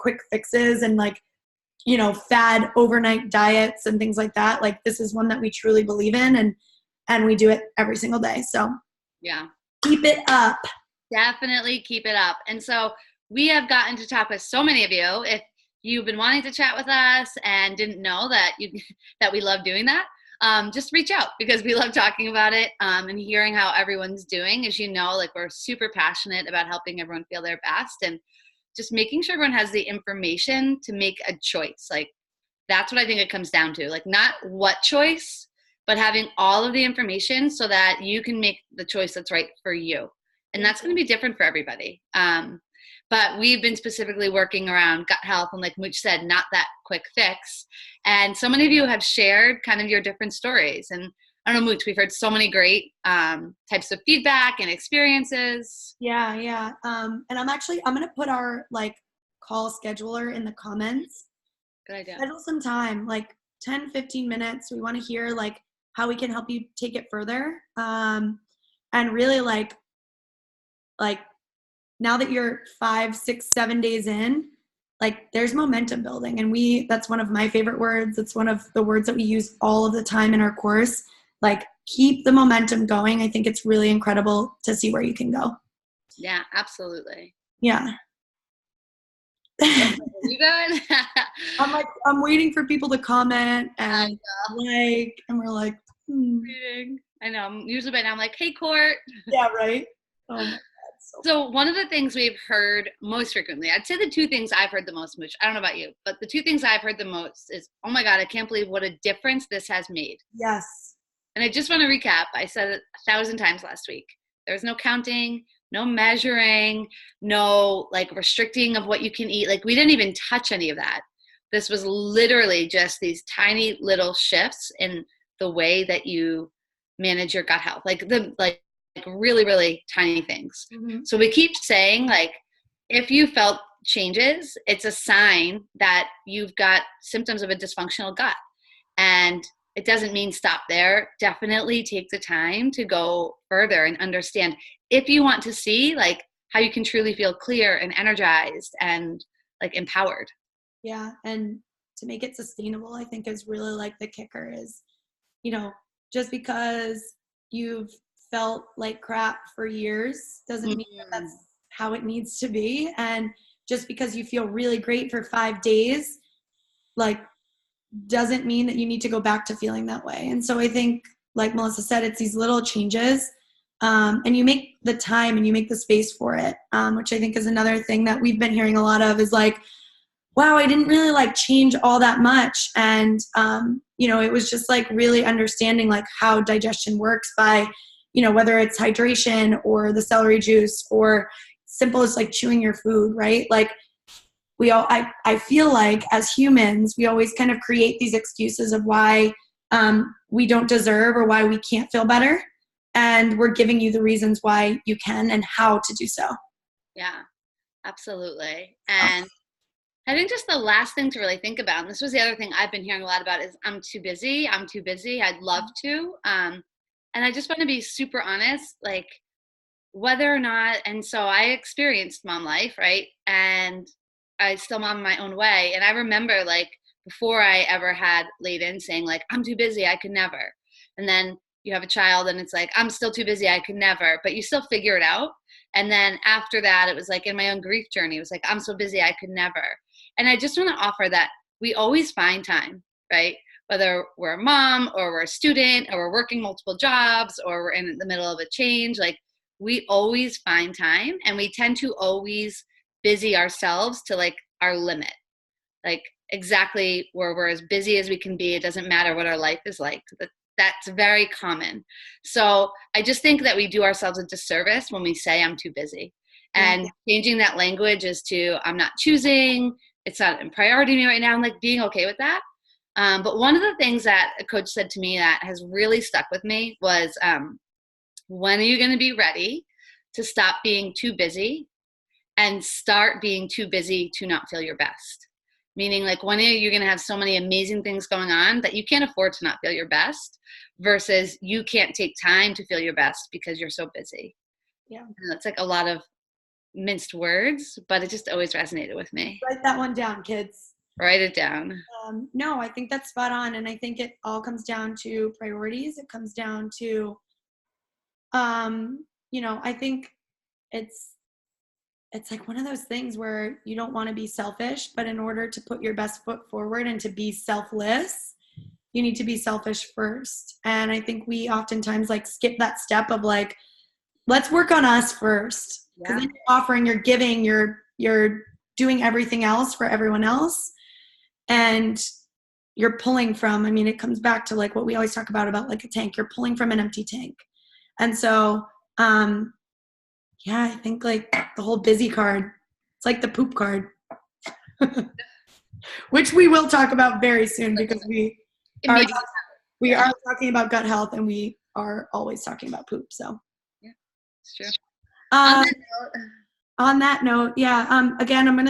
quick fixes and like, you know, fad overnight diets and things like that. Like this is one that we truly believe in and we do it every single day. So yeah, keep it up. definitely keep it up. And so we have gotten to talk with so many of you. If you've been wanting to chat with us and didn't know that that we love doing that, just reach out because we love talking about it and hearing how everyone's doing. As you know, like we're super passionate about helping everyone feel their best and just making sure everyone has the information to make a choice. Like that's what I think it comes down to. Like not what choice, but having all of the information so that you can make the choice that's right for you. And that's going to be different for everybody. But we've been specifically working around gut health and like Mooch said, not that quick fix. And so many of you have shared kind of your different stories. And I don't know, Mooch, we've heard so many great types of feedback and experiences. Yeah. Yeah. And I'm going to put our like call scheduler in the comments. Good idea. Schedule some time, like 10, 15 minutes. We want to hear like how we can help you take it further. And really like now that you're 5, 6, 7 days in, like there's momentum building. And that's one of my favorite words. It's one of the words that we use all of the time in our course. Like keep the momentum going. I think it's really incredible to see where you can go. Yeah, absolutely. Yeah. You good? I'm waiting for people to comment and like, and we're like, I know. Usually by now I'm like, hey, Court. Yeah, right. Oh my God. So one of the things we've heard most frequently, I'd say the two things I've heard the most, Mooch, I don't know about you, but the two things I've heard the most is, oh my God, I can't believe what a difference this has made. Yes. And I just want to recap. I said it 1,000 times last week. There was no counting, no measuring, no like restricting of what you can eat. Like we didn't even touch any of that. This was literally just these tiny little shifts in the way that you manage your gut health. Like really, really tiny things. Mm-hmm. So we keep saying like, if you felt changes, it's a sign that you've got symptoms of a dysfunctional gut. And it doesn't mean stop there. Definitely take the time to go further and understand if you want to see like how you can truly feel clear and energized and like empowered. Yeah. And to make it sustainable, I think is really like the kicker is, you know, just because you've felt like crap for years doesn't mean that that's how it needs to be. And just because you feel really great for 5 days, like doesn't mean that you need to go back to feeling that way. And so I think, like Melissa said, it's these little changes and you make the time and you make the space for it, which I think is another thing that we've been hearing a lot of is like, wow, I didn't really like change all that much. And, you know, it was just like really understanding like how digestion works by, you know, whether it's hydration or the celery juice or simple as like chewing your food, right? Like I feel like as humans, we always kind of create these excuses of why we don't deserve or why we can't feel better. And we're giving you the reasons why you can and how to do so. Yeah, absolutely. And I think just the last thing to really think about, and this was the other thing I've been hearing a lot about, is I'm too busy. I'd love to. And I just want to be super honest, like whether or not, and so I experienced mom life, right? And I still mom my own way. And I remember like before I ever had Layden saying like, I'm too busy, I could never. And then you have a child and it's like, I'm still too busy, I could never, but you still figure it out. And then after that, it was like in my own grief journey, it was like, I'm so busy, I could never. And I just want to offer that we always find time, right? Whether we're a mom or we're a student or we're working multiple jobs or we're in the middle of a change, like we always find time and we tend to always busy ourselves to like our limit, like exactly where we're as busy as we can be. It doesn't matter what our life is like. That's very common. So I just think that we do ourselves a disservice when we say I'm too busy. And changing that language is to I'm not choosing, it's not a priority to me right now. I'm like being okay with that. But one of the things that a coach said to me that has really stuck with me was, when are you going to be ready to stop being too busy and start being too busy to not feel your best? Meaning like when are you going to have so many amazing things going on that you can't afford to not feel your best versus you can't take time to feel your best because you're so busy. Yeah. And that's like a lot of minced words, but it just always resonated with me. Write that one down, kids. Write it down. No, I think that's spot on. And I think it all comes down to priorities. It comes down to, I think it's like one of those things where you don't want to be selfish, but in order to put your best foot forward and to be selfless, you need to be selfish first. And I think we oftentimes like skip that step of like, let's work on us first. Because then you're offering, you're giving, you're doing everything else for everyone else. And you're pulling from, it comes back to like what we always talk about like a tank. You're pulling from an empty tank. And so, I think like the whole busy card, it's like the poop card, which we will talk about very soon because we are talking about gut health and we are always talking about poop. So yeah, it's true. On that note, again, I'm going to